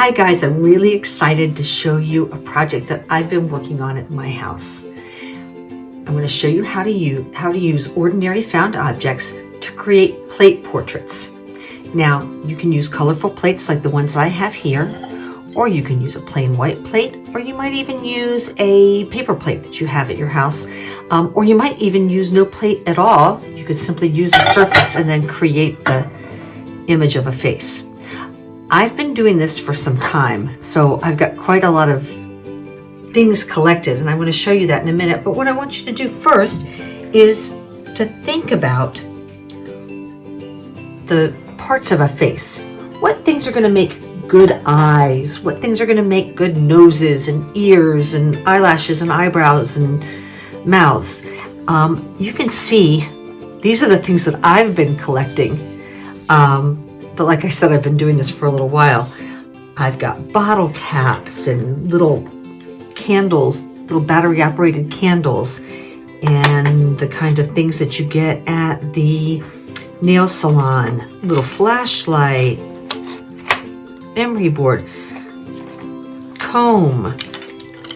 Hi guys, I'm really excited to show you a project that I've been working on at my house. I'm going to show you how to use ordinary found objects to create plate portraits. Now, you can use colorful plates like the ones I have here, or you can use a plain white plate, or you might even use a paper plate that you have at your house, or you might even use no plate at all. You could simply use a surface and then create the image of a face. I've been doing this for some time, so I've got quite a lot of things collected, and I'm going to show you that in a minute. But what I want you to do first is to think about the parts of a face. What things are going to make good eyes? What things are going to make good noses and ears and eyelashes and eyebrows and mouths? You can see these are the things that I've been collecting. But like I said, I've been doing this for a little while. I've got bottle caps and little candles, little battery operated candles, and the kind of things that you get at the nail salon. Little flashlight, emery board, comb,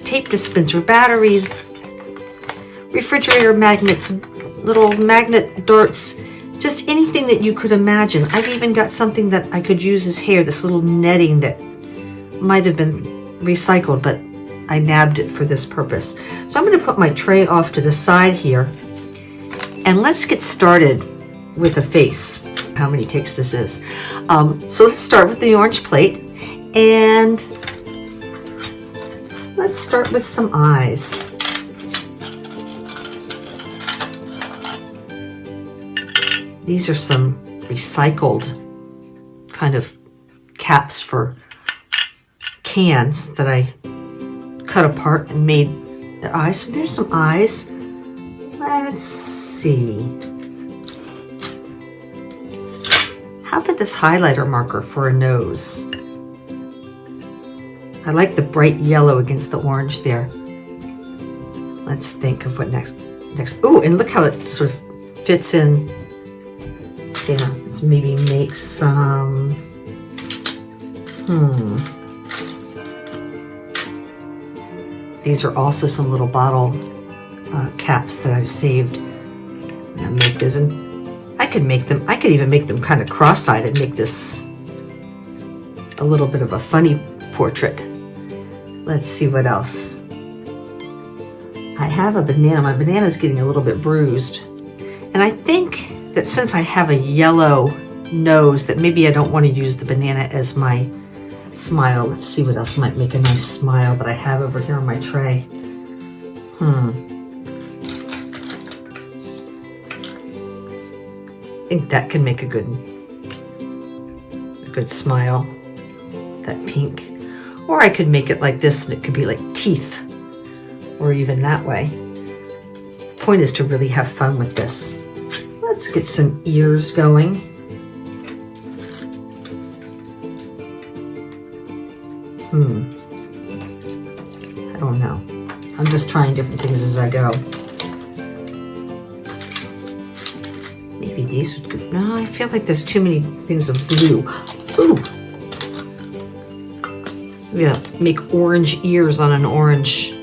tape dispenser, batteries, refrigerator magnets, little magnet darts, just anything that you could imagine. I've even got something that I could use as hair, this little netting that might have been recycled, but I nabbed it for this purpose. So I'm going to put my tray off to the side here, and let's get started with a face. How many takes this is. So let's start with the orange plate, and let's start with some eyes. These are some recycled kind of caps for cans that I cut apart and made the eyes. So there's some eyes. Let's see. How about this highlighter marker for a nose? I like the bright yellow against the orange there. Let's think of what next. Oh, and look how it sort of fits in. Yeah, let's maybe make some, These are also some little bottle caps that I've saved. I'm gonna make those, and I could even make them kind of cross-eyed and make this a little bit of a funny portrait. Let's see what else. I have a banana. My banana's getting a little bit bruised, and I think that since I have a yellow nose, that maybe I don't want to use the banana as my smile. Let's see what else might make a nice smile that I have over here on my tray. I think that can make a good smile, that pink. Or I could make it like this, and it could be like teeth, or even that way. Point is to really have fun with this. Let's get some ears going. I don't know. I'm just trying different things as I go. Maybe these would go. No, I feel like there's too many things of blue. Ooh. Yeah, make orange ears on an orange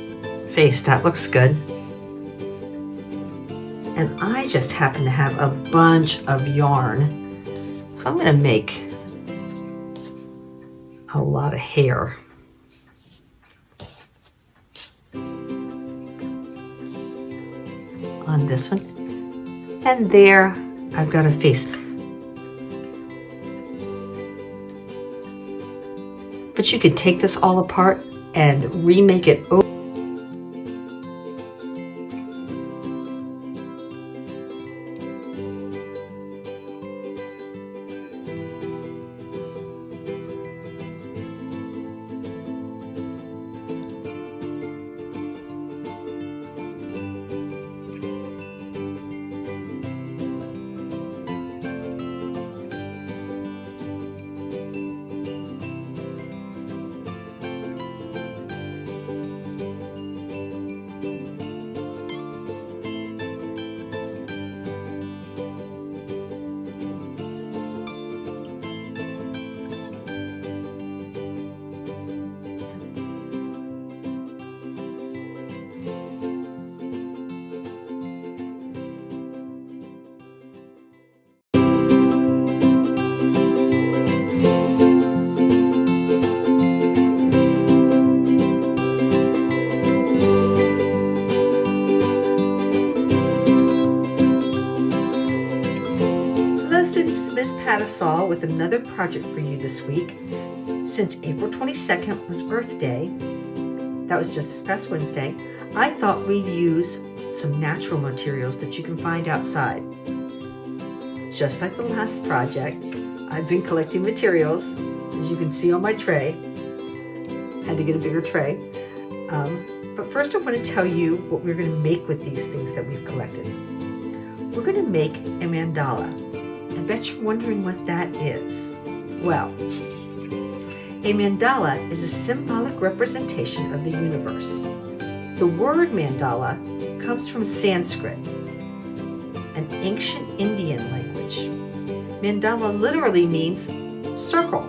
face. That looks good. And I just happen to have a bunch of yarn, so I'm going to make a lot of hair. On this one. And there, I've got a face. But you could take this all apart and remake it over. Tattersall with another project for you this week. Since April 22nd was Earth Day, that was just this past Wednesday, I thought we'd use some natural materials that you can find outside. Just like the last project, I've been collecting materials, as you can see on my tray. Had to get a bigger tray. But first I want to tell you what we're going to make with these things that we've collected. We're going to make a mandala. I bet you're wondering what that is. Well, a mandala is a symbolic representation of the universe. The word mandala comes from Sanskrit, an ancient Indian language. Mandala literally means circle.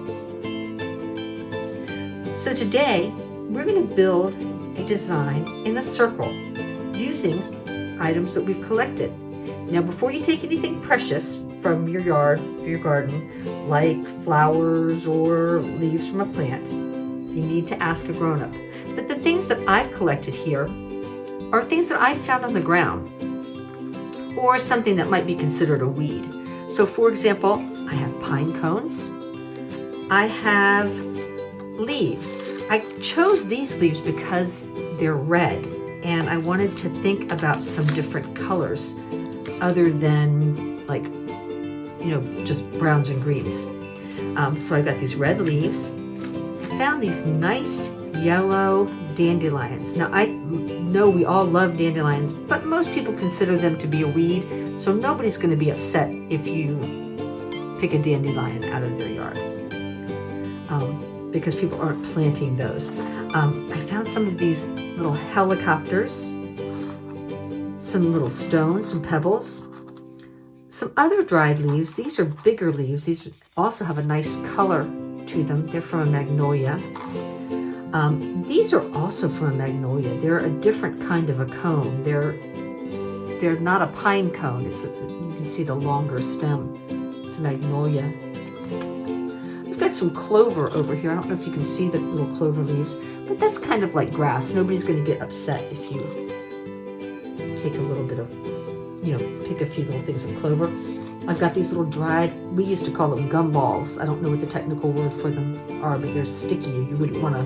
So today, we're going to build a design in a circle using items that we've collected. Now, before you take anything precious from your yard or your garden, like flowers or leaves from a plant, you need to ask a grown-up. But the things that I've collected here are things that I found on the ground or something that might be considered a weed. So for example, I have pine cones. I have leaves. I chose these leaves because they're red and I wanted to think about some different colors other than like, just browns and greens. So I got these red leaves. I found these nice yellow dandelions. Now I know we all love dandelions, but most people consider them to be a weed, so nobody's going to be upset if you pick a dandelion out of their yard, because people aren't planting those. I found some of these little helicopters, some little stones, some pebbles, some other dried leaves. These are bigger leaves. These also have a nice color to them. They're from a magnolia. These are also from a magnolia. They're a different kind of a cone. They're not a pine cone. You can see the longer stem. It's a magnolia. We've got some clover over here. I don't know if you can see the little clover leaves, but that's kind of like grass. Nobody's going to get upset if you take a little bit of, pick a few little things of clover. I've got these little dried, we used to call them gumballs. I don't know what the technical word for them are, but they're sticky. You wouldn't want to,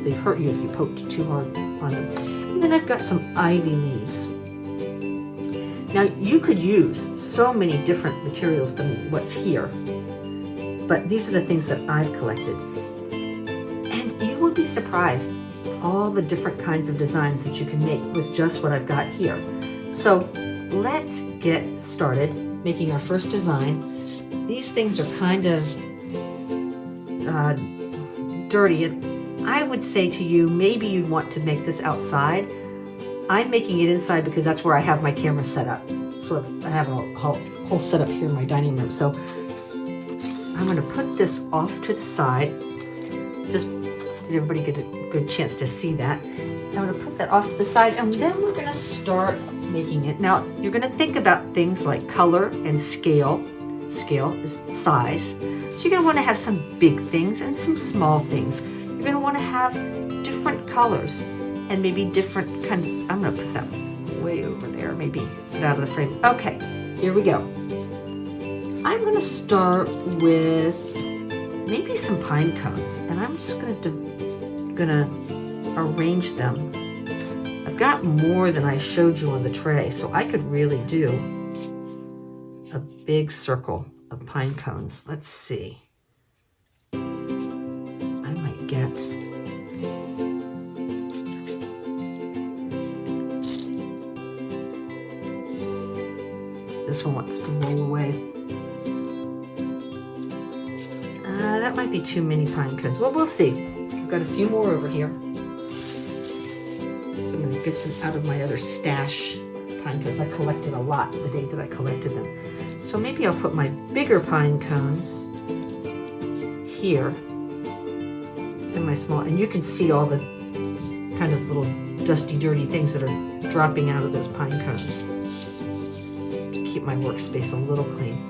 they hurt you if you poked too hard on them. And then I've got some ivy leaves. Now you could use so many different materials than what's here, but these are the things that I've collected. And you would be surprised all the different kinds of designs that you can make with just what I've got here. So let's get started making our first design. These things are kind of dirty, and I would say to you, maybe you'd want to make this outside. I'm making it inside because that's where I have my camera set up. I have a whole setup here in my dining room. So I'm going to put this off to the side. Just did everybody get a good chance to see that? I'm going to put that off to the side, and then we're going to start making it. Now, you're going to think about things like color and scale. Scale is size. So you're going to want to have some big things and some small things. You're going to want to have different colors and maybe different I'm going to put that way over there, maybe sit out of the frame. Okay, here we go. I'm going to start with maybe some pine cones, and I'm just going to arrange them. I've got more than I showed you on the tray, so I could really do a big circle of pine cones. Let's see. I might get this one wants to roll away. That might be too many pine cones. Well, we'll see. I've got a few more over here. So I'm going to get them out of my other stash pine cones. I collected a lot the day that I collected them. So maybe I'll put my bigger pine cones here and my small, and you can see all the kind of little dusty, dirty things that are dropping out of those pine cones to keep my workspace a little clean.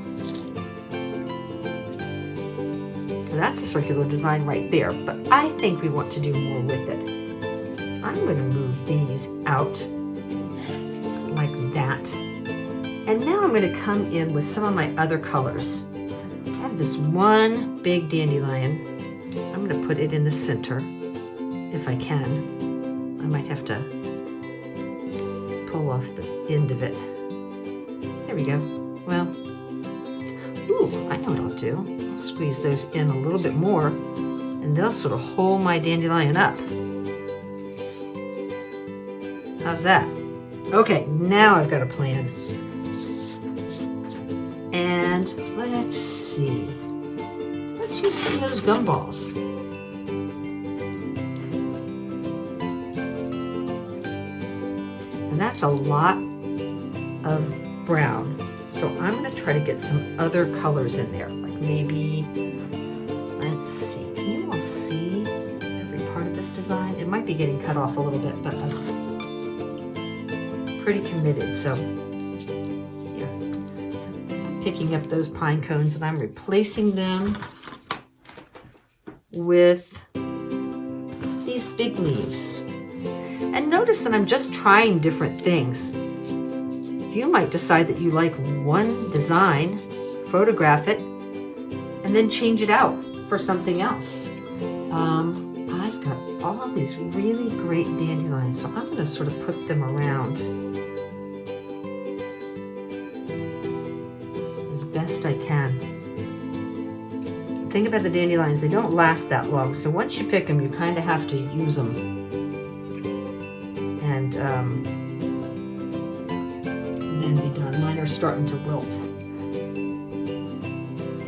And that's a circular design right there, but I think we want to do more with it. I'm going to move these out like that. And now I'm going to come in with some of my other colors. I have this one big dandelion, so I'm going to put it in the center if I can. I might have to pull off the end of it. There we go. Well, ooh, I know what I'll do. I'll squeeze those in a little bit more, and they'll sort of hold my dandelion up. How's that? Okay, now I've got a plan. And let's see. Let's use some of those gumballs. And that's a lot of brown. So I'm going to try to get some other colors in there. Like maybe, let's see. Can you all see every part of this design? It might be getting cut off a little bit, but I'm pretty committed. So picking up those pine cones and I'm replacing them with these big leaves. And notice that I'm just trying different things. You might decide that you like one design, photograph it, and then change it out for something else. I've got all these really great dandelions, so I'm going to sort of put them around best I can. The thing about the dandelions, they don't last that long, so once you pick them, you kind of have to use them. And then be done. Mine are starting to wilt.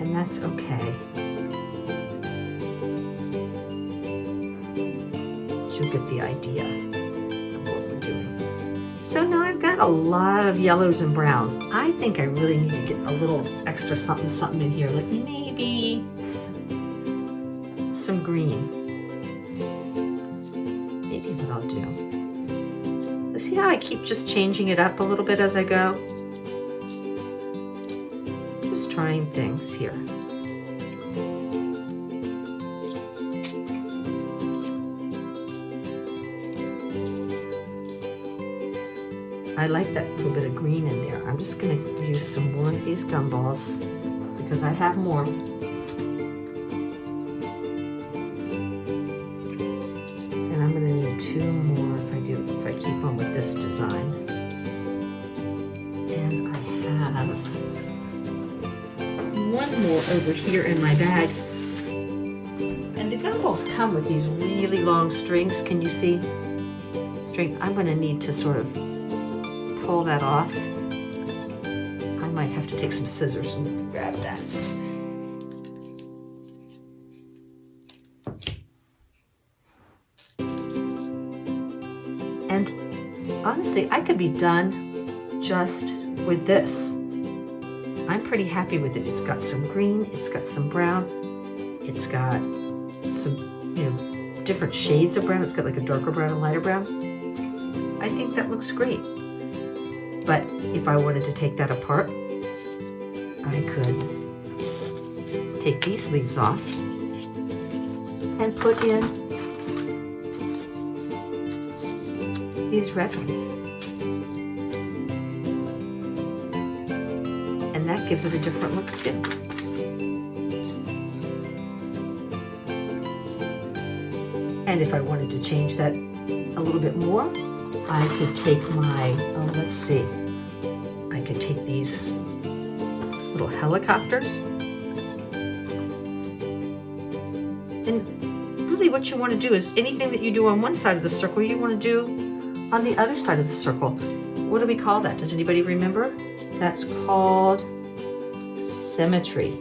And that's okay. You'll get the idea of what we're doing. So now I've got a lot of yellows and browns. I think I really need to get a little extra something in here, like maybe some green. Maybe what I'll do. See how I keep just changing it up a little bit as I go? Just trying things here. I like that little bit of green in there. I'm just going to use some more of these gumballs because I have more. And I'm going to need 2 more if I keep on with this design. And I have 1 more over here in my bag. And the gumballs come with these really long strings. Can you see? I'm going to need to sort of pull that off. I might have to take some scissors and grab that. And honestly, I could be done just with this. I'm pretty happy with it. It's got some green, it's got some brown, it's got some, different shades of brown. It's got like a darker brown and lighter brown. I think that looks great. But if I wanted to take that apart, I could take these leaves off and put in these red ones. And that gives it a different look too. And if I wanted to change that a little bit more, I could take my, let's see, I could take these little helicopters. And really what you want to do is anything that you do on one side of the circle, you want to do on the other side of the circle. What do we call that? Does anybody remember? That's called symmetry.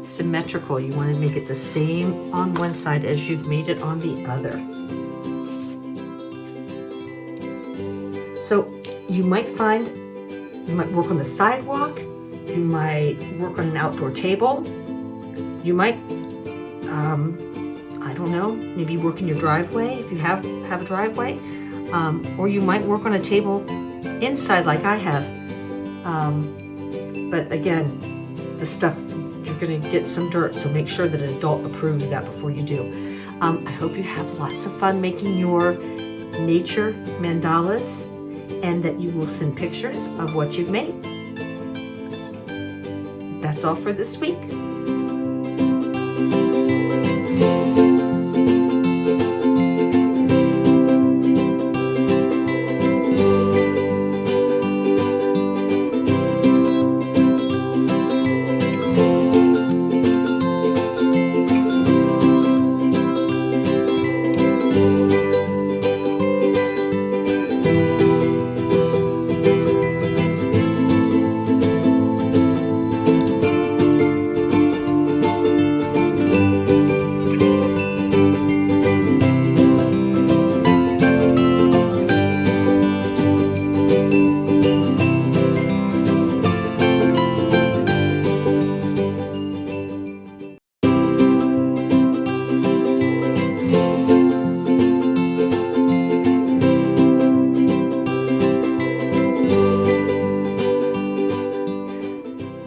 Symmetrical. You want to make it the same on one side as you've made it on the other. So you might work on the sidewalk, you might work on an outdoor table, you might, I don't know, maybe work in your driveway if you have a driveway, or you might work on a table inside like I have. But again, the stuff, you're going to get some dirt, so make sure that an adult approves that before you do. I hope you have lots of fun making your nature mandalas. and that you will send pictures of what you've made. That's all for this week.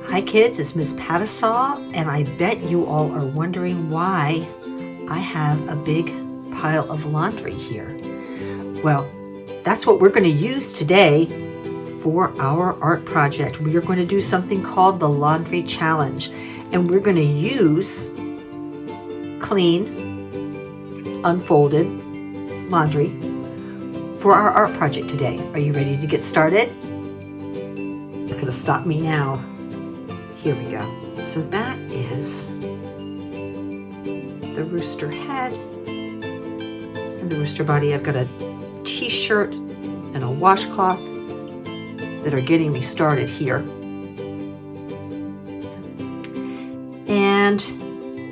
Hi kids, it's Miss Patasaw, and I bet you all are wondering why I have a big pile of laundry here. Well, that's what we're going to use today for our art project. We are going to do something called the Laundry Challenge, and we're going to use clean, unfolded laundry for our art project today. Are you ready to get started? You're going to stop me now. Here we go. So that is the rooster head and the rooster body. I've got a t-shirt and a washcloth that are getting me started here. And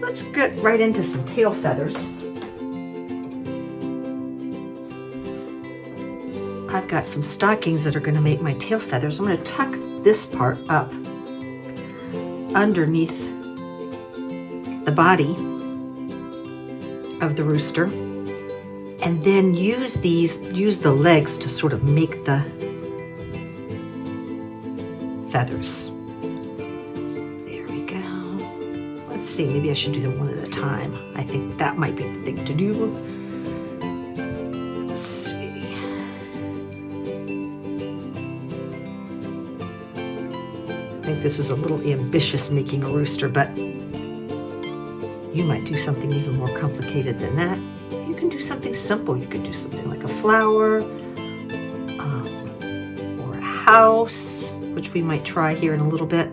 let's get right into some tail feathers. I've got some stockings that are going to make my tail feathers. I'm going to tuck this part up underneath the body of the rooster, and then use the legs to sort of make the feathers. There we go. Let's see, maybe I should do them one at a time. I think that might be the thing to do. Let's see. I think this is a little ambitious making a rooster, but you might do something even more complicated than that. You can do something simple. You could do something like a flower or a house, which we might try here in a little bit.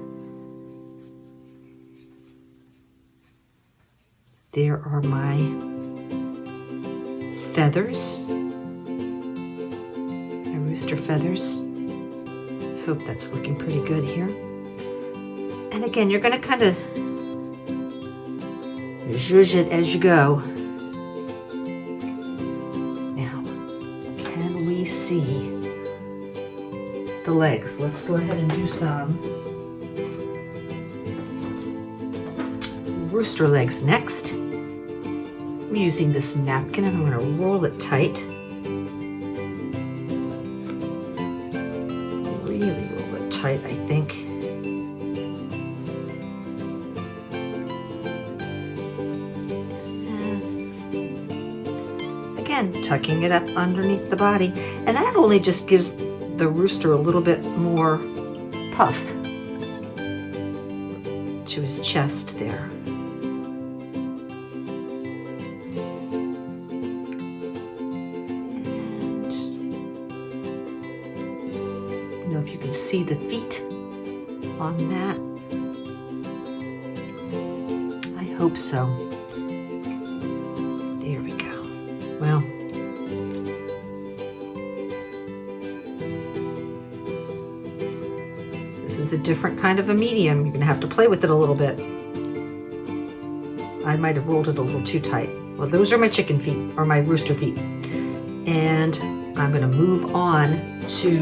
There are my feathers, my rooster feathers. Hope that's looking pretty good here. And again, you're going to kind of zhuzh it as you go. Now, can we see the legs? Let's go ahead and do some rooster legs next. I'm using this napkin and I'm going to roll it tight. Really roll it tight, I think. Tucking it up underneath the body, and that only just gives the rooster a little bit more puff to his chest there. And I don't know if you can see the feet on that. I hope so. There we go. Well, a different kind of a medium. You're gonna have to play with it a little bit. I might have rolled it a little too tight. Well, those are my chicken feet, or my rooster feet. And I'm gonna move on to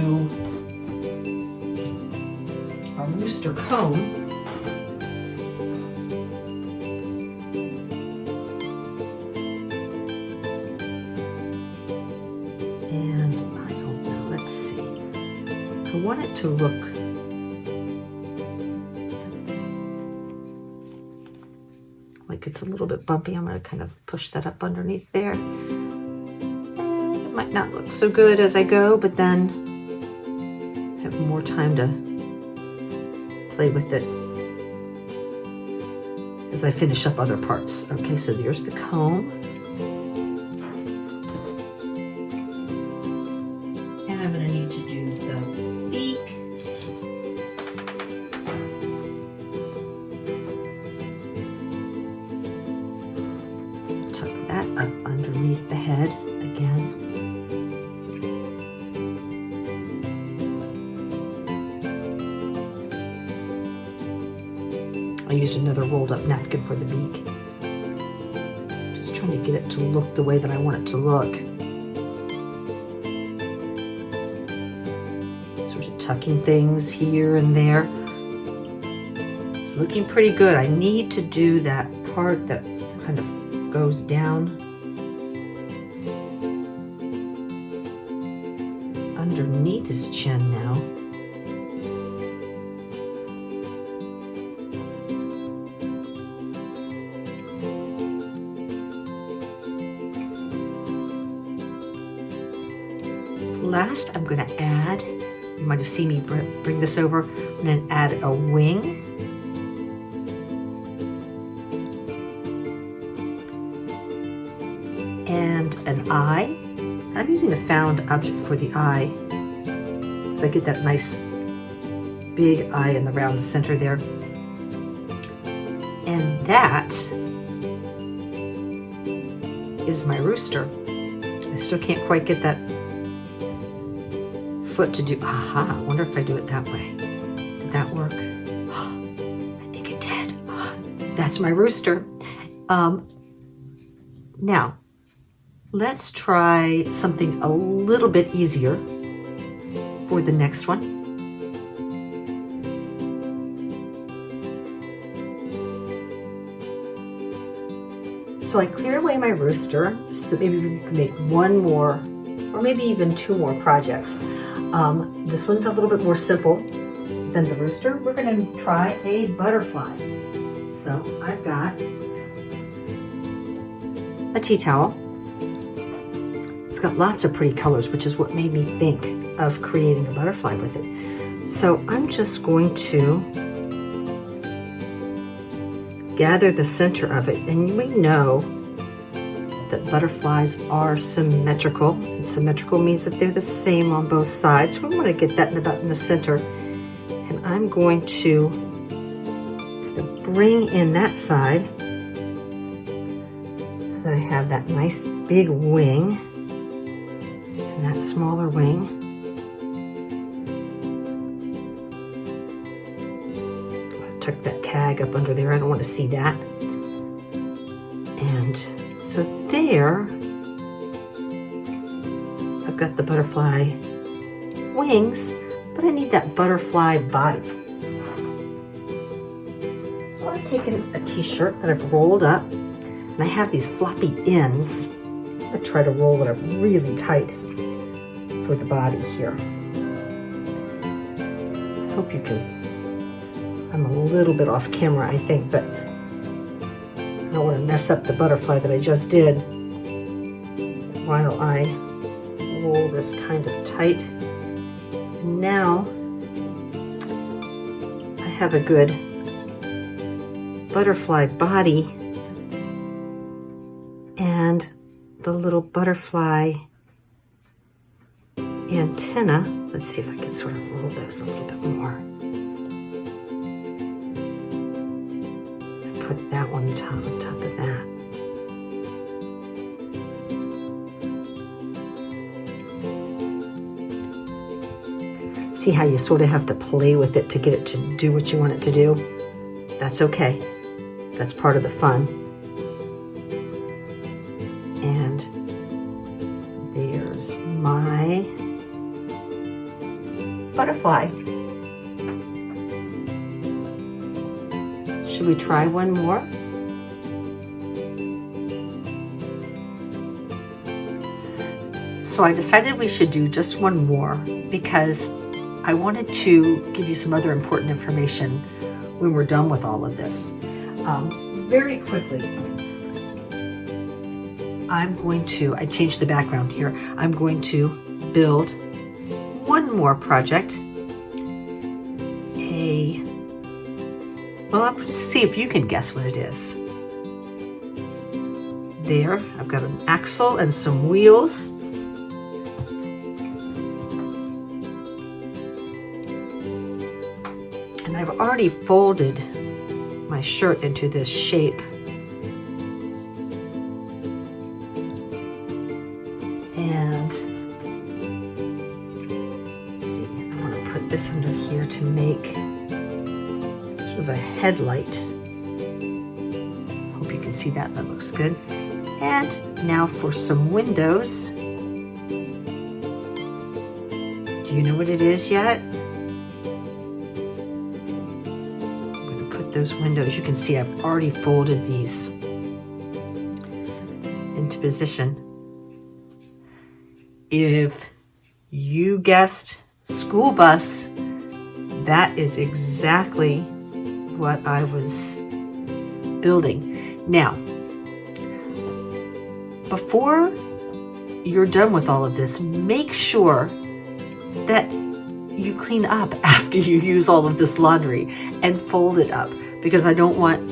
our rooster comb. And I don't know, let's see. I want it to look like it's a little bit bumpy. I'm going to kind of push that up underneath there. And it might not look so good as I go, but then have more time to play with it as I finish up other parts. Okay, so there's the comb. And I'm going to need to do the beak. Tuck that up underneath the head again. I used another rolled up napkin for the beak. Just trying to get it to look the way that I want it to look. Sort of tucking things here and there. It's looking pretty good. I need to do that part that kind of goes down underneath his chin now. Last, I'm going to add, you might have seen me bring this over, I'm going to add a wing. And an eye. I'm using a found object for the eye, so I get that nice big eye in the round center there. And that is my rooster. I still can't quite get that foot to do. Aha, I wonder if I do it that way. Did that work? I think it did. That's my rooster. Now, let's try something a little bit easier for the next one. So I cleared away my rooster so that maybe we can make one more or maybe even two more projects. This one's a little bit more simple than the rooster. We're going to try a butterfly. So I've got a tea towel. It's got lots of pretty colors, which is what made me think of creating a butterfly with it. So I'm just going to gather the center of it, and we know that butterflies are symmetrical, and symmetrical means that they're the same on both sides. So we want to get that about in the center, and I'm going to bring in that side so that I have that nice big wing and that smaller wing. I tuck that tag up under there. I don't want to see that. And so there, I've got the butterfly wings, but I need that butterfly body. So I've taken a t-shirt that I've rolled up, and I have these floppy ends. I try to roll it up really tight for the body here. I hope you can. I'm a little bit off camera, I think, but I don't want to mess up the butterfly that I just did while I roll this kind of tight. And now I have a good butterfly body and the little butterfly antenna. Let's see if I can sort of roll those a little bit more. Put that one on top of that. See how you sort of have to play with it to get it to do what you want it to do? That's okay. That's part of the fun. And there's my butterfly. Should we try one more? So I decided we should do just one more because I wanted to give you some other important information when we're done with all of this. Very quickly, I changed the background here. I'm going to build one more project well, I'm going to see if you can guess what it is. There, I've got an axle and some wheels. And I've already folded my shirt into this shape. And let's see, I want to put this under here to make sort of a headlight. Hope you can see that, that looks good. And now for some windows. Do you know what it is yet? I'm going to put those windows. You can see I've already folded these into position. If you guessed school bus, that is exactly what I was building. Now, before you're done with all of this, make sure that you clean up after you use all of this laundry and fold it up, because I don't want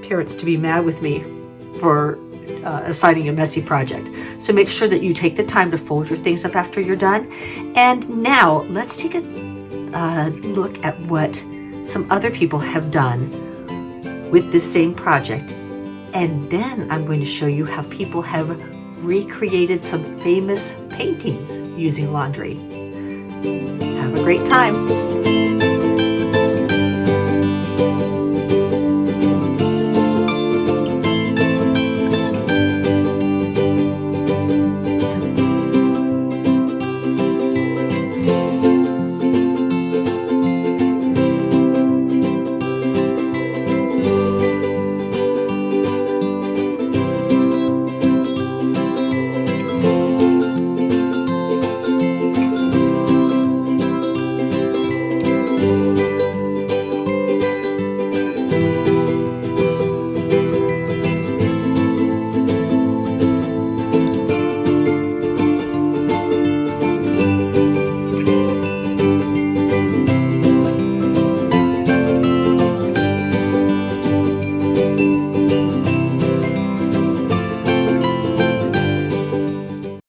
parents to be mad with me for assigning a messy project. So make sure that you take the time to fold your things up after you're done. And now let's take a look at what some other people have done with this same project. And then I'm going to show you how people have recreated some famous paintings using laundry. Have a great time.